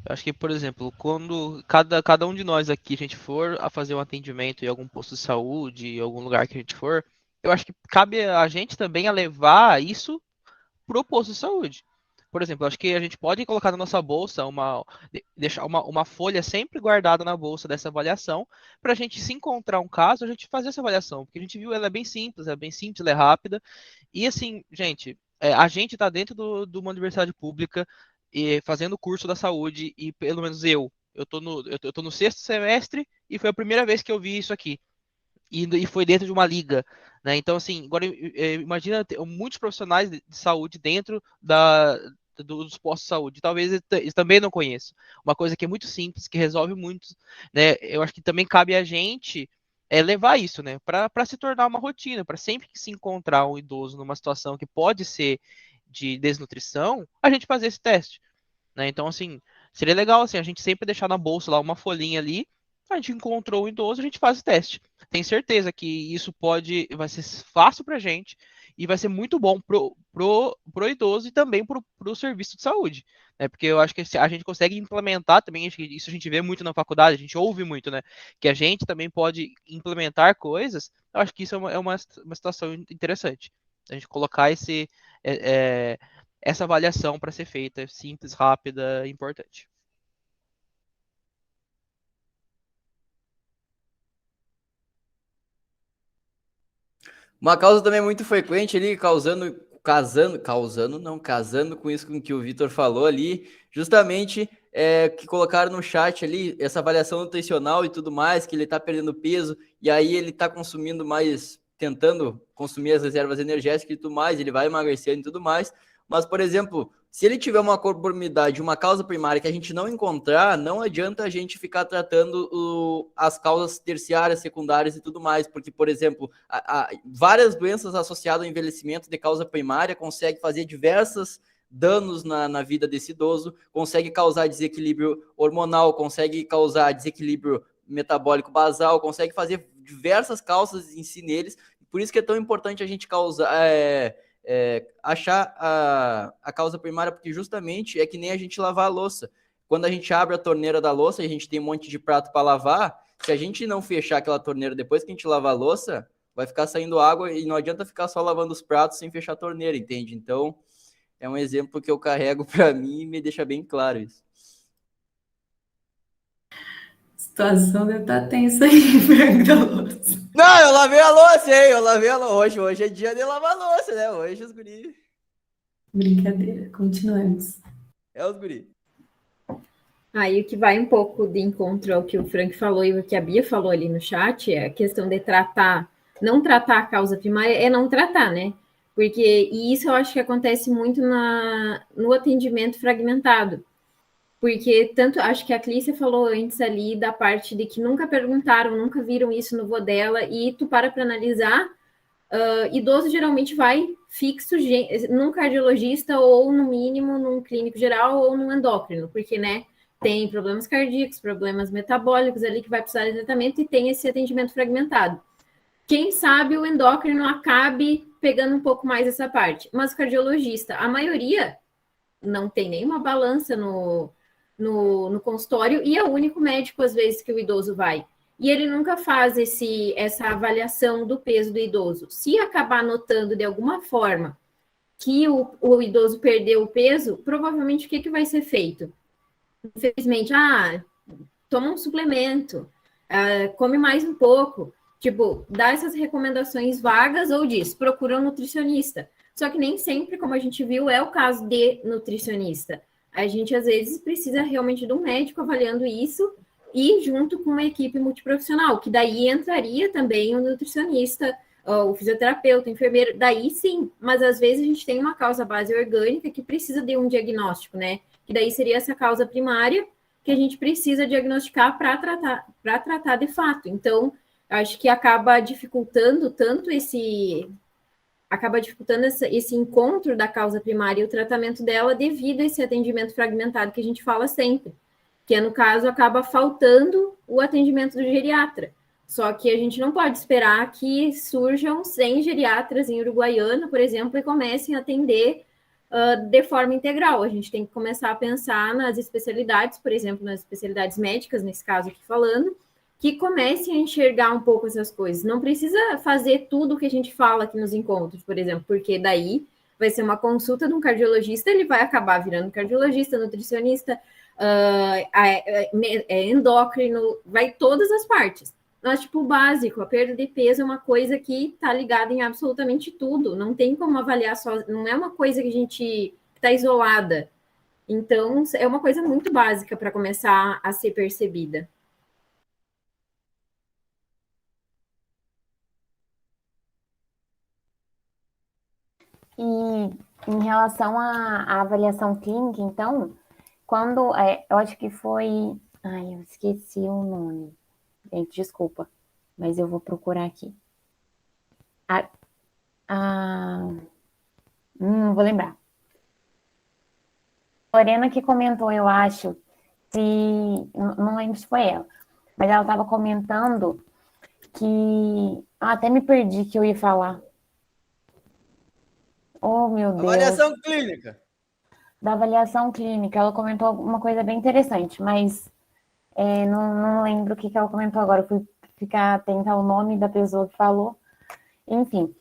[SPEAKER 3] Eu acho que, por exemplo, quando cada um de nós aqui, a gente for a fazer um atendimento em algum posto de saúde, em algum lugar que a gente for, eu acho que cabe a gente também a levar isso pro posto de saúde. Por exemplo, eu acho que a gente pode colocar na nossa bolsa deixar uma folha sempre guardada na bolsa dessa avaliação, para a gente, se encontrar um caso, a gente fazer essa avaliação, porque a gente viu, ela é bem simples, ela é rápida, e assim, gente, a gente está dentro de uma universidade pública, e fazendo o curso da saúde, e pelo menos eu tô no 6º semestre, e foi a primeira vez que eu vi isso aqui. E foi dentro de uma liga, né? Então, assim, agora imagina muitos profissionais de saúde dentro dos postos de saúde. Talvez eles também não conheçam. Uma coisa que é muito simples, que resolve muito, né? Eu acho que também cabe a gente levar isso, né? Para se tornar uma rotina, para sempre que se encontrar um idoso numa situação que pode ser de desnutrição, a gente fazer esse teste, né? Então, assim, seria legal, assim, a gente sempre deixar na bolsa lá uma folhinha ali. A gente encontrou o idoso, a gente faz o teste. Tenho certeza que isso vai ser fácil pra gente, e vai ser muito bom pro idoso e também pro serviço de saúde, né? Porque eu acho que a gente consegue implementar também, isso a gente vê muito na faculdade, a gente ouve muito, né? Que a gente também pode implementar coisas. Eu acho que isso é uma situação interessante. A gente colocar essa avaliação para ser feita simples, rápida, importante.
[SPEAKER 2] Uma causa também muito frequente ali, casando com isso com que o Vitor falou ali, justamente que colocaram no chat ali, essa avaliação nutricional e tudo mais, que ele tá perdendo peso, e aí ele tá consumindo mais, tentando consumir as reservas energéticas e tudo mais, ele vai emagrecendo e tudo mais, mas, por exemplo, se ele tiver uma comorbidade, uma causa primária que a gente não encontrar, não adianta a gente ficar tratando as causas terciárias, secundárias e tudo mais, porque, por exemplo, várias doenças associadas ao envelhecimento de causa primária conseguem fazer diversos danos na vida desse idoso, consegue causar desequilíbrio hormonal, consegue causar desequilíbrio metabólico basal, consegue fazer diversas causas em si neles, por isso que é tão importante a gente achar a causa primária, porque justamente é que nem a gente lavar a louça. Quando a gente abre a torneira da louça e a gente tem um monte de prato para lavar, se a gente não fechar aquela torneira depois que a gente lava a louça, vai ficar saindo água e não adianta ficar só lavando os pratos sem fechar a torneira, entende? Então, é um exemplo que eu carrego para mim e me deixa bem claro isso.
[SPEAKER 1] A situação deve estar tensa aí, Frank da louça.
[SPEAKER 2] Não, eu lavei a louça, hein? Eu lavei a louça. Hoje é dia de lavar a louça, né? Hoje os guri.
[SPEAKER 1] Brincadeira, continuamos.
[SPEAKER 2] É os guri.
[SPEAKER 4] Aí o que vai um pouco de encontro ao que o Frank falou e o que a Bia falou ali no chat é a questão de não tratar a causa primária é não tratar, né? E isso eu acho que acontece muito no atendimento fragmentado. Porque tanto, acho que a Clícia falou antes ali da parte de que nunca perguntaram, nunca viram isso no vô dela, e tu para analisar, idoso geralmente vai fixo num cardiologista ou, no mínimo, num clínico geral ou num endócrino, porque, né, tem problemas cardíacos, problemas metabólicos ali que vai precisar de tratamento e tem esse atendimento fragmentado. Quem sabe o endócrino acabe pegando um pouco mais essa parte, mas o cardiologista, a maioria não tem nenhuma balança no consultório e é o único médico, às vezes, que o idoso vai. E ele nunca faz essa avaliação do peso do idoso. Se acabar notando de alguma forma que o idoso perdeu o peso, provavelmente o que vai ser feito? Infelizmente, toma um suplemento, come mais um pouco, tipo, dá essas recomendações vagas ou diz, procura um nutricionista. Só que nem sempre, como a gente viu, é o caso de nutricionista. A gente, às vezes, precisa realmente de um médico avaliando isso e junto com uma equipe multiprofissional, que daí entraria também o nutricionista, o fisioterapeuta, o enfermeiro, daí sim, mas às vezes a gente tem uma causa base orgânica que precisa de um diagnóstico, né? Que daí seria essa causa primária que a gente precisa diagnosticar para tratar de fato. Então, acho que acaba dificultando tanto esse encontro da causa primária e o tratamento dela devido a esse atendimento fragmentado que a gente fala sempre, que no caso acaba faltando o atendimento do geriatra. Só que a gente não pode esperar que surjam 100 geriatras em Uruguaiana, por exemplo, e comecem a atender de forma integral. A gente tem que começar a pensar nas especialidades, por exemplo, nas especialidades médicas, nesse caso aqui falando, que comecem a enxergar um pouco essas coisas. Não precisa fazer tudo o que a gente fala aqui nos encontros, por exemplo, porque daí vai ser uma consulta de um cardiologista, ele vai acabar virando cardiologista, nutricionista, endócrino, vai todas as partes. Mas, tipo, o básico, a perda de peso é uma coisa que está ligada em absolutamente tudo. Não tem como avaliar só, não é uma coisa que a gente está isolada. Então, é uma coisa muito básica para começar a ser percebida.
[SPEAKER 5] E em relação à avaliação clínica, então, quando eu acho que foi. Ai, eu esqueci o nome. Gente, desculpa, mas eu vou procurar aqui. Não vou lembrar. Lorena que comentou, eu acho, não lembro se foi ela, mas ela estava comentando que. Até me perdi que eu ia falar. Oh, meu Deus.
[SPEAKER 2] Avaliação clínica.
[SPEAKER 5] Da avaliação clínica, ela comentou uma coisa bem interessante, mas não lembro o que ela comentou agora. Eu fui ficar atenta ao nome da pessoa que falou. Enfim,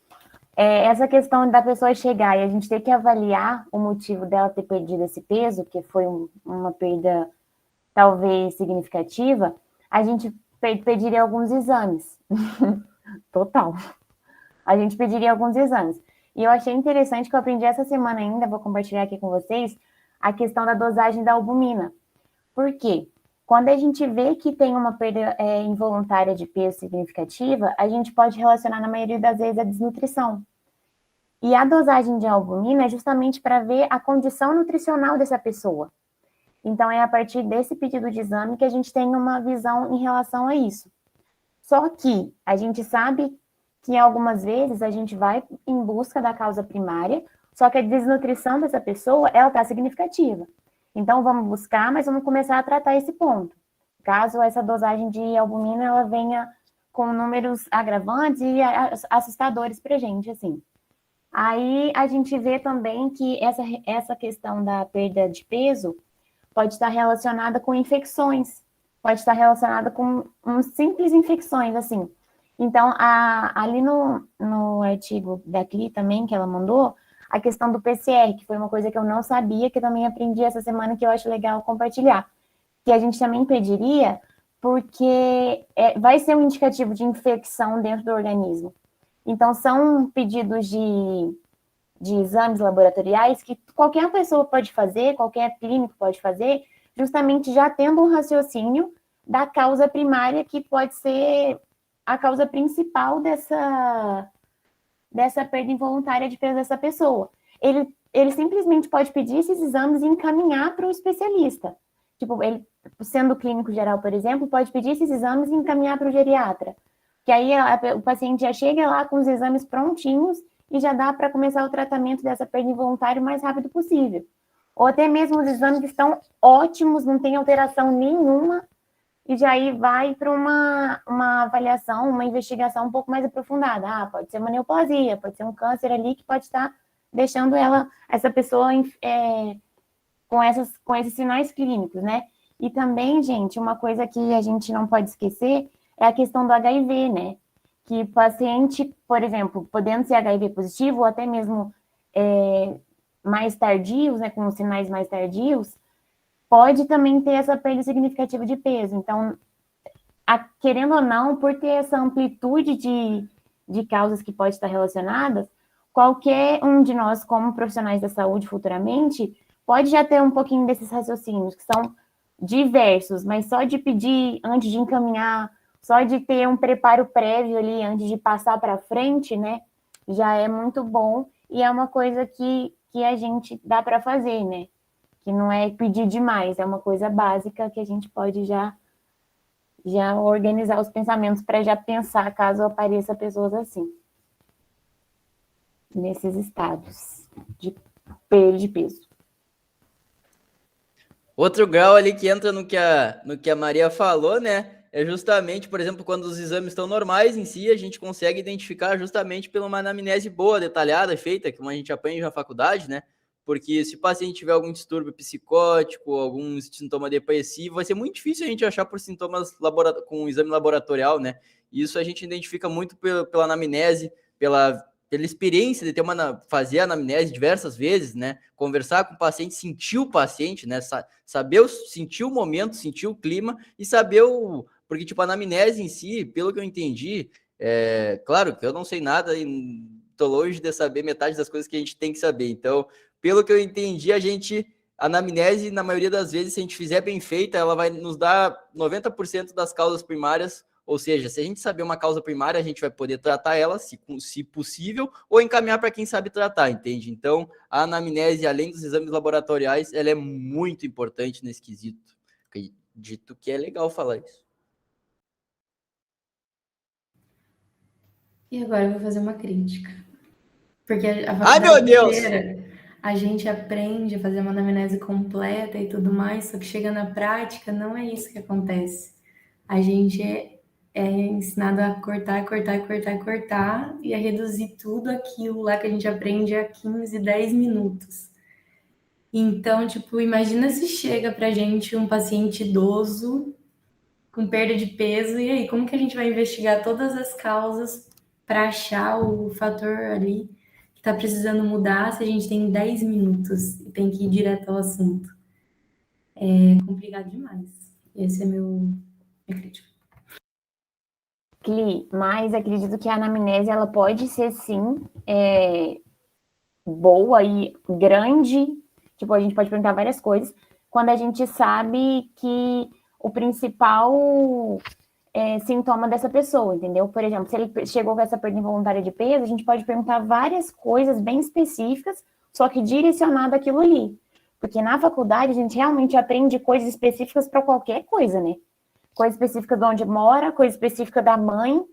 [SPEAKER 5] essa questão da pessoa chegar e a gente ter que avaliar o motivo dela ter perdido esse peso, que foi uma perda talvez significativa, a gente pediria alguns exames. Total. A gente pediria alguns exames. E eu achei interessante que eu aprendi essa semana ainda, vou compartilhar aqui com vocês, a questão da dosagem da albumina. Por quê? Quando a gente vê que tem uma perda involuntária de peso significativa, a gente pode relacionar, na maioria das vezes, a desnutrição. E a dosagem de albumina é justamente para ver a condição nutricional dessa pessoa. Então, é a partir desse pedido de exame que a gente tem uma visão em relação a isso. Só que a gente sabe que algumas vezes a gente vai em busca da causa primária, só que a desnutrição dessa pessoa, ela está significativa. Então, vamos buscar, mas vamos começar a tratar esse ponto. Caso essa dosagem de albumina, ela venha com números agravantes e assustadores para a gente, assim. Aí, a gente vê também que essa questão da perda de peso pode estar relacionada com infecções, pode estar relacionada com simples infecções, assim. Então, ali no artigo da Cli também, que ela mandou, a questão do PCR, que foi uma coisa que eu não sabia, que eu também aprendi essa semana, que eu acho legal compartilhar. Que a gente também pediria, porque vai ser um indicativo de infecção dentro do organismo. Então, são pedidos de exames laboratoriais que qualquer pessoa pode fazer, qualquer clínico pode fazer, justamente já tendo um raciocínio da causa primária, que pode ser a causa principal dessa perda involuntária de peso dessa pessoa. Ele simplesmente pode pedir esses exames e encaminhar para o especialista. Tipo, ele, sendo clínico geral, por exemplo, pode pedir esses exames e encaminhar para o geriatra. Que aí o paciente já chega lá com os exames prontinhos e já dá para começar o tratamento dessa perda involuntária o mais rápido possível. Ou até mesmo os exames estão ótimos, não tem alteração nenhuma, e já aí vai para uma avaliação, uma investigação um pouco mais aprofundada. Pode ser uma neoplasia, pode ser um câncer ali que pode estar deixando essa pessoa com esses sinais clínicos, né? E também, gente, uma coisa que a gente não pode esquecer é a questão do HIV, né? Que o paciente, por exemplo, podendo ser HIV positivo, ou até mesmo mais tardios, né, com sinais mais tardios, pode também ter essa perda significativa de peso. Então, querendo ou não, por ter essa amplitude de causas que pode estar relacionadas, qualquer um de nós, como profissionais da saúde futuramente, pode já ter um pouquinho desses raciocínios, que são diversos, mas só de pedir antes de encaminhar, só de ter um preparo prévio ali antes de passar para frente, né, já é muito bom, e é uma coisa que a gente dá para fazer, né? Que não é pedir demais, é uma coisa básica que a gente pode já organizar os pensamentos para já pensar caso apareça pessoas assim, nesses estados de perda de peso.
[SPEAKER 2] Outro grau ali que entra no que a Maria falou, né? É justamente, por exemplo, quando os exames estão normais em si, a gente consegue identificar justamente pela uma anamnese boa, detalhada, feita, como a gente aprende na faculdade, né? Porque se o paciente tiver algum distúrbio psicótico, algum sintoma depressivo, vai ser muito difícil a gente achar por sintomas com exame laboratorial, né? Isso a gente identifica muito pela anamnese, pela experiência de fazer a anamnese diversas vezes, né? Conversar com o paciente, sentir o paciente, né? Sentir o momento, sentir o clima e saber porque, tipo, a anamnese em si, pelo que eu entendi, claro que eu não sei nada e tô longe de saber metade das coisas que a gente tem que saber. Então, pelo que eu entendi, a anamnese, na maioria das vezes, se a gente fizer bem feita, ela vai nos dar 90% das causas primárias, ou seja, se a gente saber uma causa primária, a gente vai poder tratar ela, se possível, ou encaminhar para quem sabe tratar, entende? Então, a anamnese, além dos exames laboratoriais, ela é muito importante nesse quesito. Acredito que é legal falar isso.
[SPEAKER 1] E agora eu vou fazer uma crítica. Porque
[SPEAKER 2] Ai, meu Deus!
[SPEAKER 1] A gente aprende a fazer uma anamnese completa e tudo mais, só que chega na prática, não é isso que acontece. A gente ensinado a cortar, cortar, cortar, cortar e a reduzir tudo aquilo lá que a gente aprende a 15, 10 minutos. Então, tipo, imagina se chega pra gente um paciente idoso com perda de peso, e aí, como que a gente vai investigar todas as causas para achar o fator ali que está precisando mudar se a gente tem 10 minutos e tem que ir direto ao assunto? É complicado demais. Esse é minha crítica.
[SPEAKER 5] Cli, mas acredito que a anamnese ela pode ser sim boa e grande. Tipo, a gente pode perguntar várias coisas quando a gente sabe que o principal sintoma dessa pessoa, entendeu? Por exemplo, se ele chegou com essa perda involuntária de peso, a gente pode perguntar várias coisas bem específicas, só que direcionado àquilo ali. Porque na faculdade a gente realmente aprende coisas específicas para qualquer coisa, né? Coisa específica de onde mora, coisa específica da mãe,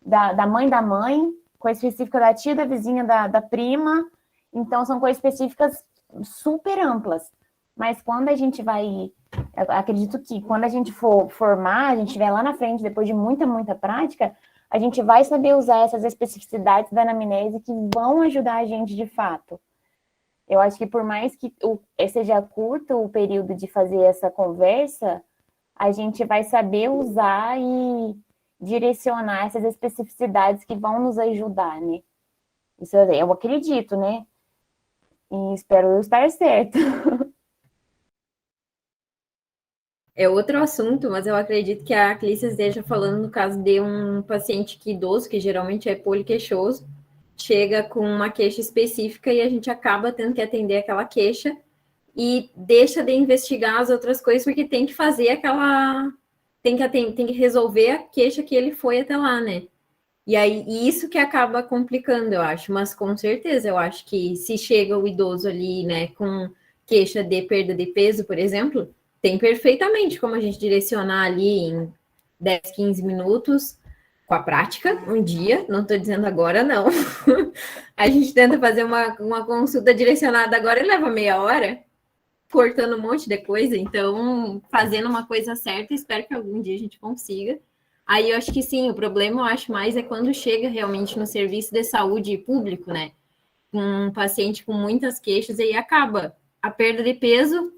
[SPEAKER 5] da mãe, coisa específica da tia, da vizinha, da prima. Então, são coisas específicas super amplas. Mas quando a gente vai... Eu acredito que quando a gente for formar, a gente estiver lá na frente, depois de muita, muita prática, a gente vai saber usar essas especificidades da anamnese que vão ajudar a gente de fato. Eu acho que por mais que seja curto o período de fazer essa conversa, a gente vai saber usar e direcionar essas especificidades que vão nos ajudar, né? Isso eu acredito, né? E espero eu estar certo.
[SPEAKER 4] É outro assunto, mas eu acredito que a Clícia esteja falando no caso de um paciente idoso, que geralmente é poliqueixoso, chega com uma queixa específica e a gente acaba tendo que atender aquela queixa e deixa de investigar as outras coisas, porque tem que fazer aquela... Tem que resolver a queixa que ele foi até lá, né? E aí, isso que acaba complicando, eu acho. Mas, com certeza, eu acho que se chega o idoso ali, né, com queixa de perda de peso, por exemplo, tem perfeitamente como a gente direcionar ali em 10, 15 minutos, com a prática, um dia, não estou dizendo agora, não. A gente tenta fazer uma consulta direcionada agora e leva meia hora, cortando um monte de coisa, então, fazendo uma coisa certa, espero que algum dia a gente consiga. Aí eu acho que sim, o problema eu acho mais é quando chega realmente no serviço de saúde público, né? Um paciente com muitas queixas, e aí acaba a perda de peso.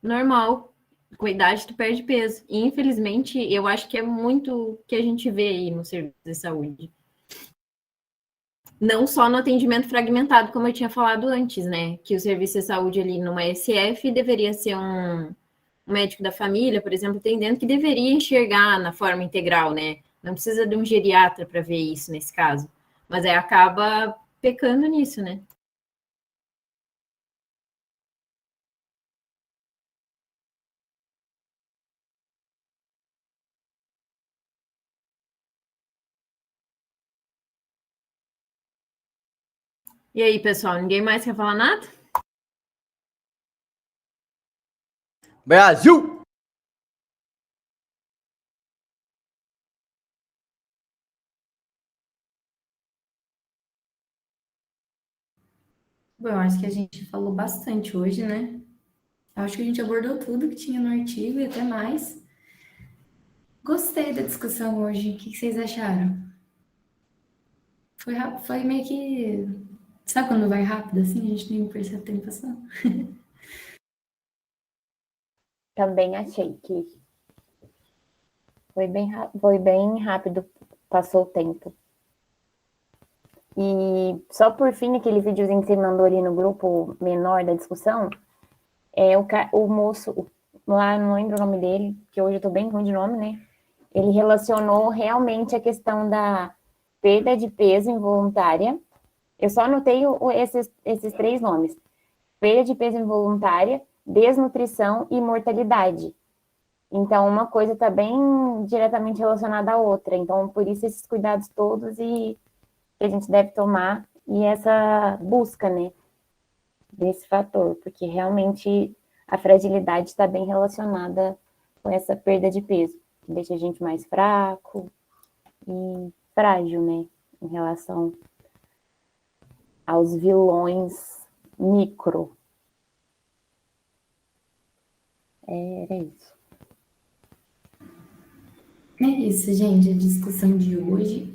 [SPEAKER 4] Normal. Com a idade tu perde peso. E, infelizmente, eu acho que é muito que a gente vê aí no serviço de saúde. Não só no atendimento fragmentado, como eu tinha falado antes, né? Que o serviço de saúde ali numa SF deveria ser um médico da família, por exemplo, atendendo, que deveria enxergar na forma integral, né? Não precisa de um geriatra para ver isso nesse caso. Mas aí acaba pecando nisso, né? E aí, pessoal, ninguém mais quer falar nada?
[SPEAKER 2] Brasil!
[SPEAKER 1] Bom, eu acho que a gente falou bastante hoje, né? Eu acho que a gente abordou tudo que tinha no artigo e até mais. Gostei da discussão hoje. O que vocês acharam? Foi meio que... Sabe quando vai rápido assim? A gente nem percebe o tempo passando.
[SPEAKER 5] Também achei que foi bem rápido, passou o tempo. E só por fim, aquele videozinho que você mandou ali no grupo menor da discussão, o moço, lá não lembro o nome dele, que hoje eu tô bem ruim de nome, né? Ele relacionou realmente a questão da perda de peso involuntária. Eu só anotei esses 3 nomes. Perda de peso involuntária, desnutrição e mortalidade. Então, uma coisa está bem diretamente relacionada à outra. Então, por isso, esses cuidados todos que a gente deve tomar e essa busca, né, desse fator, porque realmente a fragilidade está bem relacionada com essa perda de peso, que deixa a gente mais fraco e frágil, né, em relação aos vilões micro. Era isso.
[SPEAKER 1] É isso, gente, a discussão de hoje.